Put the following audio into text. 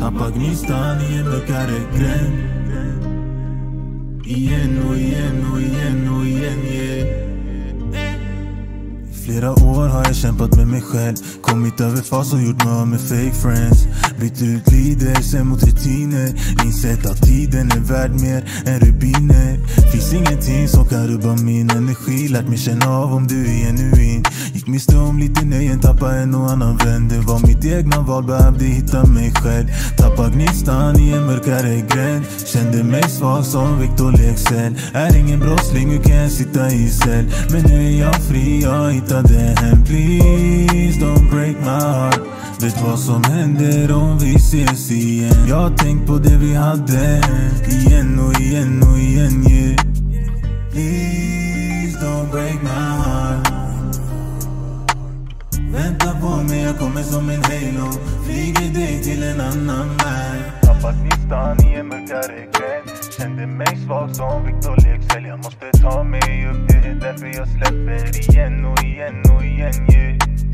Tappar gnistan i en mörkare gränd. Igen och igen och igen och igen, yeah. Flera år har jag kämpat med mig själv. Kommit över fas och gjort mig av med fake friends. Bytt ut lidelser mot rutiner. Insett att tiden är värd mer än rubiner. Finns ingenting som kan rubba min energi. Lärt mig känna av om du är genuin. Gick miste om lite nöjen, tappa en och annan vän. Det var mitt egna val, behövde hitta mig själv. Tappa gnistan i en mörkare gränd. Kände mig svag som Victor Leksell. Är ingen brottsling, hur kan jag sitta i cell? Men nu är jag fri, jag hittade hem. Please don't break my heart. Vet vad som händer om vi ses igen. Jag har tänkt på det vi hade. Igen och igen och igen, yeah. Please don't break my heart. Vänta på mig, jag kommer som en halo. Flyger dig till en annan värld. Tappat gnistan i en mörkare gränd. Kände mig svag som Victor Leksell. Jag måste ta mig upp, det är därför jag släpper igen och igen och igen, yeah.